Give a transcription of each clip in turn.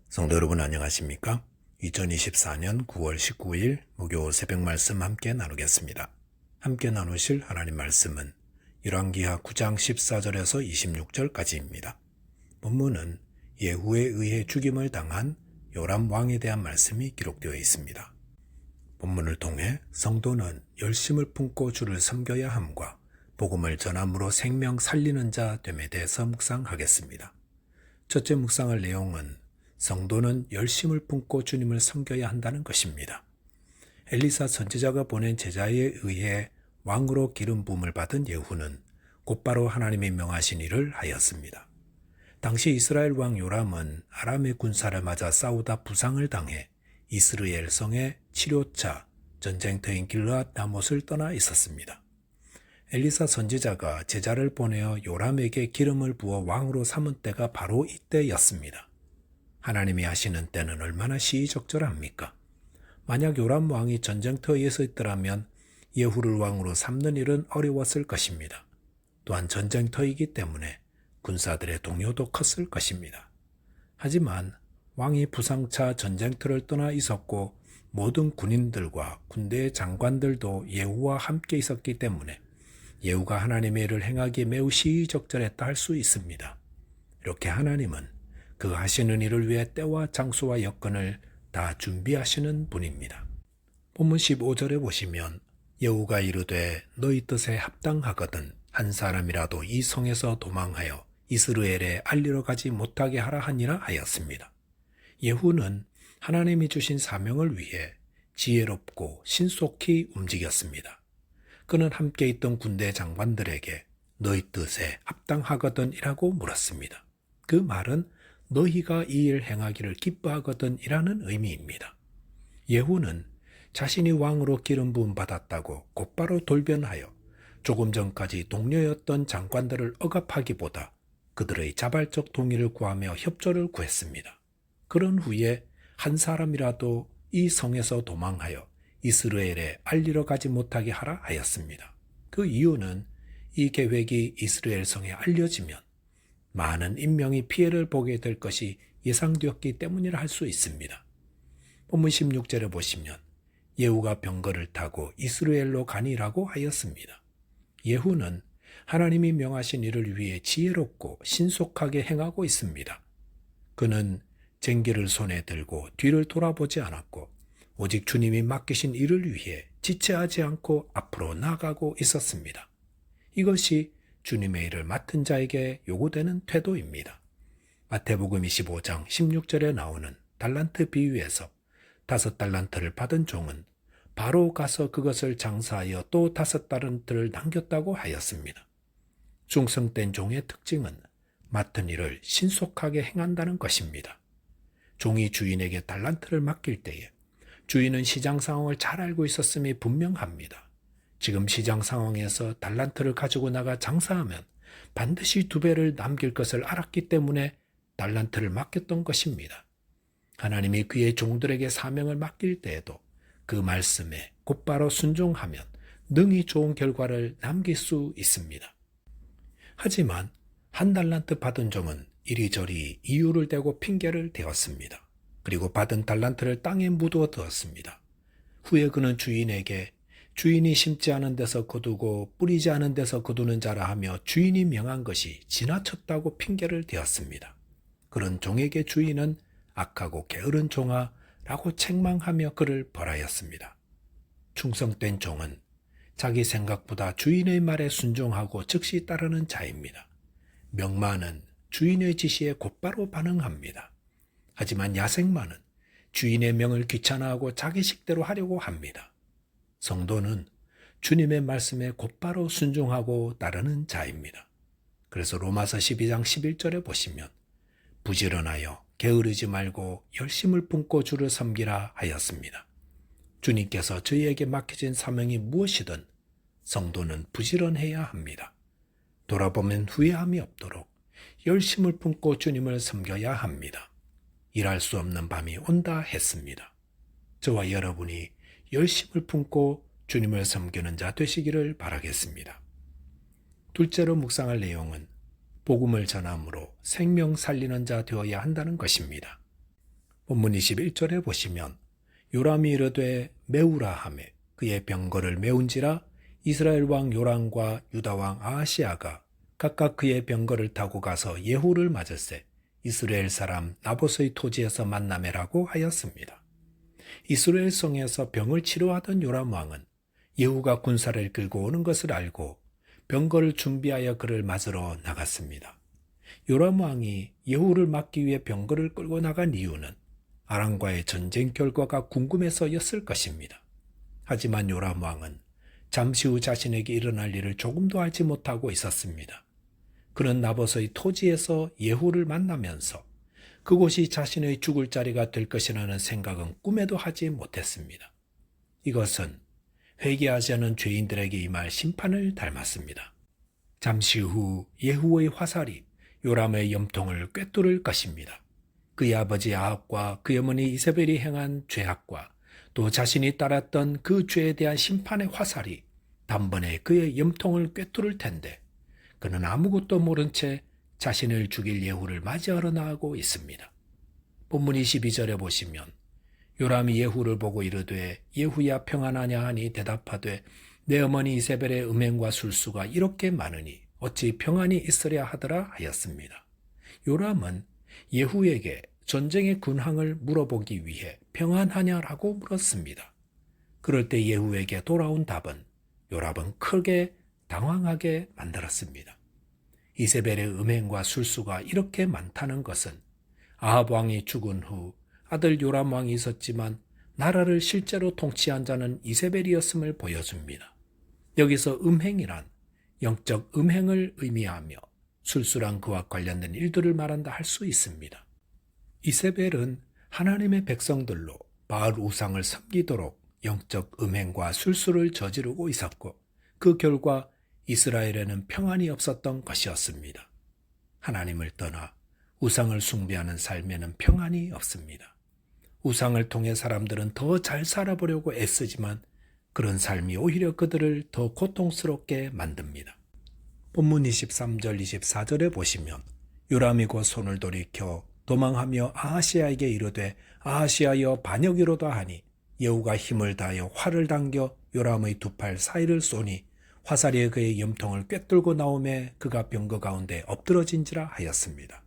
성도 여러분 안녕하십니까? 2024년 9월 19일 목요 새벽 말씀 함께 나누겠습니다. 함께 나누실 하나님 말씀은 열왕기하 9장 14절에서 26절까지입니다. 본문은 예후에 의해 죽임을 당한 요람 왕에 대한 말씀이 기록되어 있습니다. 본문을 통해 성도는 열심을 품고 주를 섬겨야 함과 복음을 전함으로 생명 살리는 자 됨에 대해서 묵상하겠습니다. 첫째 묵상할 내용은 성도는 열심을 품고 주님을 섬겨야 한다는 것입니다. 엘리사 선지자가 보낸 제자에 의해 왕으로 기름 부음을 받은 예후는 곧바로 하나님이 명하신 일을 하였습니다. 당시 이스라엘 왕 요람은 아람의 군사를 맞아 싸우다 부상을 당해 이스라엘 성의 치료차 전쟁터인 길르앗 다못을 떠나 있었습니다. 엘리사 선지자가 제자를 보내어 요람에게 기름을 부어 왕으로 삼은 때가 바로 이때였습니다. 하나님이 하시는 때는 얼마나 시의적절합니까? 만약 요람 왕이 전쟁터에 서 있더라면 예후를 왕으로 삼는 일은 어려웠을 것입니다. 또한 전쟁터이기 때문에 군사들의 동요도 컸을 것입니다. 하지만 왕이 부상차 전쟁터를 떠나 있었고 모든 군인들과 군대의 장관들도 예후와 함께 있었기 때문에 예후가 하나님의 일을 행하기에 매우 시의적절했다 할 수 있습니다. 이렇게 하나님은 그 하시는 일을 위해 때와 장소와 여건을 다 준비하시는 분입니다. 본문 15절에 보시면 예후가 이르되 너희 뜻에 합당하거든 한 사람이라도 이 성에서 도망하여 이스라엘에 알리러 가지 못하게 하라 하니라 하였습니다. 예후는 하나님이 주신 사명을 위해 지혜롭고 신속히 움직였습니다. 그는 함께 있던 군대 장관들에게 너희 뜻에 합당하거든 이라고 물었습니다. 그 말은 너희가 이 일 행하기를 기뻐하거든 이라는 의미입니다. 예후는 자신이 왕으로 기름 부음 받았다고 곧바로 돌변하여 조금 전까지 동료였던 장관들을 억압하기보다 그들의 자발적 동의를 구하며 협조를 구했습니다. 그런 후에 한 사람이라도 이 성에서 도망하여 이스라엘에 알리러 가지 못하게 하라 하였습니다. 그 이유는 이 계획이 이스라엘 성에 알려지면 많은 인명이 피해를 보게 될 것이 예상되었기 때문이라 할 수 있습니다. 본문 16절에 보시면 예후가 병거를 타고 이스라엘로 가니라고 하였습니다. 예후는 하나님이 명하신 일을 위해 지혜롭고 신속하게 행하고 있습니다. 그는 쟁기를 손에 들고 뒤를 돌아보지 않았고 오직 주님이 맡기신 일을 위해 지체하지 않고 앞으로 나아가고 있었습니다. 이것이 주님의 일을 맡은 자에게 요구되는 태도입니다. 마태복음 25장 16절에 나오는 달란트 비유에서 5달란트를 받은 종은 바로 가서 그것을 장사하여 또 5달란트를 남겼다고 하였습니다. 충성된 종의 특징은 맡은 일을 신속하게 행한다는 것입니다. 종이 주인에게 달란트를 맡길 때에 주인은 시장 상황을 잘 알고 있었음이 분명합니다. 지금 시장 상황에서 달란트를 가지고 나가 장사하면 반드시 2배를 남길 것을 알았기 때문에 달란트를 맡겼던 것입니다. 하나님이 그의 종들에게 사명을 맡길 때에도 그 말씀에 곧바로 순종하면 능히 좋은 결과를 남길 수 있습니다. 하지만 1달란트 받은 종은 이리저리 이유를 대고 핑계를 대었습니다. 그리고 받은 달란트를 땅에 묻어 두었습니다. 후에 그는 주인에게 주인이 심지 않은 데서 거두고 뿌리지 않은 데서 거두는 자라 하며 주인이 명한 것이 지나쳤다고 핑계를 대었습니다. 그런 종에게 주인은 악하고 게으른 종아 라고 책망하며 그를 벌하였습니다. 충성된 종은 자기 생각보다 주인의 말에 순종하고 즉시 따르는 자입니다. 명마는 주인의 지시에 곧바로 반응합니다. 하지만 야생마는 주인의 명을 귀찮아하고 자기 식대로 하려고 합니다. 성도는 주님의 말씀에 곧바로 순종하고 따르는 자입니다. 그래서 로마서 12장 11절에 보시면 부지런하여 게으르지 말고 열심을 품고 주를 섬기라 하였습니다. 주님께서 저희에게 맡겨진 사명이 무엇이든 성도는 부지런해야 합니다. 돌아보면 후회함이 없도록 열심을 품고 주님을 섬겨야 합니다. 일할 수 없는 밤이 온다 했습니다. 저와 여러분이 열심을 품고 주님을 섬기는 자 되시기를 바라겠습니다. 둘째로 묵상할 내용은 복음을 전함으로 생명 살리는 자 되어야 한다는 것입니다. 본문 21절에 보시면 요람이 이르되 메우라 하매 그의 병거를 메운지라 이스라엘 왕 요람과 유다 왕 아하시아가 각각 그의 병거를 타고 가서 예후를 맞을세 이스라엘 사람 나봇의 토지에서 만나매라고 하였습니다. 이스라엘 성에서 병을 치료하던 요람 왕은 예후가 군사를 끌고 오는 것을 알고 병거를 준비하여 그를 맞으러 나갔습니다. 요람 왕이 예후를 막기 위해 병거를 끌고 나간 이유는 아람과의 전쟁 결과가 궁금해서였을 것입니다. 하지만 요람 왕은 잠시 후 자신에게 일어날 일을 조금도 알지 못하고 있었습니다. 그는 나봇의 토지에서 예후를 만나면서 그곳이 자신의 죽을 자리가 될 것이라는 생각은 꿈에도 하지 못했습니다. 이것은 회개하지 않은 죄인들에게 임할 심판을 닮았습니다. 잠시 후 예후의 화살이 요람의 염통을 꿰뚫을 것입니다. 그의 아버지 아합과 그의 어머니 이세벨이 행한 죄악과 또 자신이 따랐던 그 죄에 대한 심판의 화살이 단번에 그의 염통을 꿰뚫을 텐데 그는 아무것도 모른 채 자신을 죽일 예후를 맞이하러 나가고 있습니다. 본문 22절에 보시면 요람이 예후를 보고 이르되 예후야 평안하냐 하니 대답하되 내 어머니 이세벨의 음행과 술수가 이렇게 많으니 어찌 평안이 있으랴 하더라 하였습니다. 요람은 예후에게 전쟁의 군항을 물어보기 위해 평안하냐라고 물었습니다. 그럴 때 예후에게 돌아온 답은 요람은 크게 당황하게 만들었습니다. 이세벨의 음행과 술수가 이렇게 많다는 것은 아합 왕이 죽은 후 아들 요람 왕이 있었지만 나라를 실제로 통치한 자는 이세벨이었음을 보여줍니다. 여기서 음행이란 영적 음행을 의미하며 술수란 그와 관련된 일들을 말한다 할 수 있습니다. 이세벨은 하나님의 백성들로 바알 우상을 섬기도록 영적 음행과 술수를 저지르고 있었고 그 결과 이스라엘에는 평안이 없었던 것이었습니다. 하나님을 떠나 우상을 숭배하는 삶에는 평안이 없습니다. 우상을 통해 사람들은 더 잘 살아보려고 애쓰지만 그런 삶이 오히려 그들을 더 고통스럽게 만듭니다. 본문 23절 24절에 보시면 요람이 곧 손을 돌이켜 도망하며 아하시아에게 이르되 아하시아여 반역이로다 하니 예후가 힘을 다하여 활을 당겨 요람의 두 팔 사이를 쏘니 화살이 그의 염통을 꿰뚫고 나오매 그가 병거 가운데 엎드러진지라 하였습니다.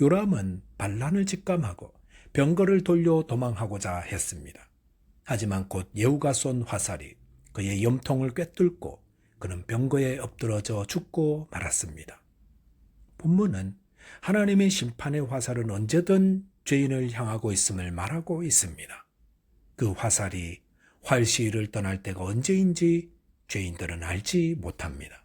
요람은 반란을 직감하고 병거를 돌려 도망하고자 했습니다. 하지만 곧 예후가 쏜 화살이 그의 염통을 꿰뚫고 그는 병거에 엎드러져 죽고 말았습니다. 본문은 하나님의 심판의 화살은 언제든 죄인을 향하고 있음을 말하고 있습니다. 그 화살이 활시위를 떠날 때가 언제인지 죄인들은 알지 못합니다.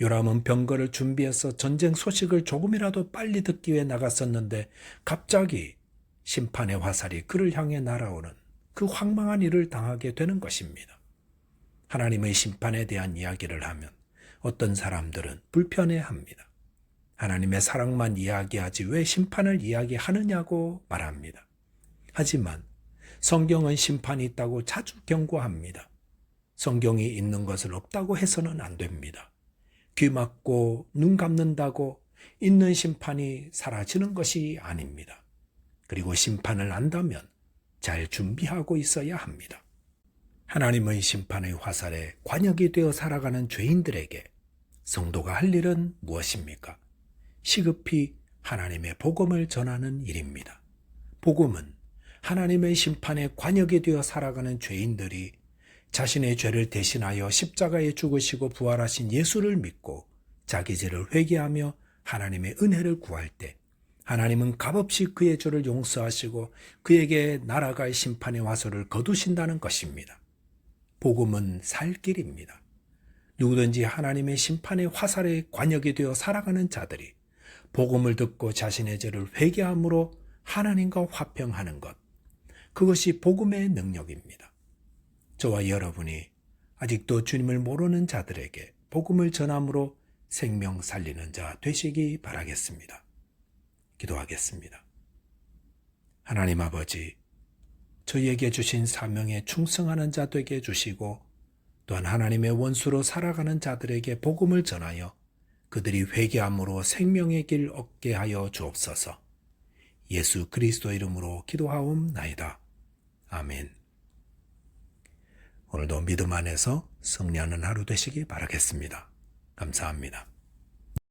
요람은 병거를 준비해서 전쟁 소식을 조금이라도 빨리 듣기 위해 나갔었는데 갑자기 심판의 화살이 그를 향해 날아오는 그 황망한 일을 당하게 되는 것입니다. 하나님의 심판에 대한 이야기를 하면 어떤 사람들은 불편해합니다. 하나님의 사랑만 이야기하지 왜 심판을 이야기하느냐고 말합니다. 하지만 성경은 심판이 있다고 자주 경고합니다. 성경이 있는 것을 없다고 해서는 안 됩니다. 귀 막고 눈 감는다고 있는 심판이 사라지는 것이 아닙니다. 그리고 심판을 안다면 잘 준비하고 있어야 합니다. 하나님의 심판의 화살에 관역이 되어 살아가는 죄인들에게 성도가 할 일은 무엇입니까? 시급히 하나님의 복음을 전하는 일입니다. 복음은 하나님의 심판에 관역이 되어 살아가는 죄인들이 자신의 죄를 대신하여 십자가에 죽으시고 부활하신 예수를 믿고 자기 죄를 회개하며 하나님의 은혜를 구할 때 하나님은 값없이 그의 죄를 용서하시고 그에게 날아갈 심판의 화살을 거두신다는 것입니다. 복음은 살 길입니다. 누구든지 하나님의 심판의 화살에 관역이 되어 살아가는 자들이 복음을 듣고 자신의 죄를 회개함으로 하나님과 화평하는 것, 그것이 복음의 능력입니다. 저와 여러분이 아직도 주님을 모르는 자들에게 복음을 전함으로 생명 살리는 자 되시기 바라겠습니다. 기도하겠습니다. 하나님 아버지, 저희에게 주신 사명에 충성하는 자 되게 해주시고 또한 하나님의 원수로 살아가는 자들에게 복음을 전하여 그들이 회개함으로 생명의 길 얻게 하여 주옵소서. 예수 그리스도 이름으로 기도하옵나이다. 아멘. 오늘도 믿음 안에서 승리하는 하루 되시기 바라겠습니다. 감사합니다.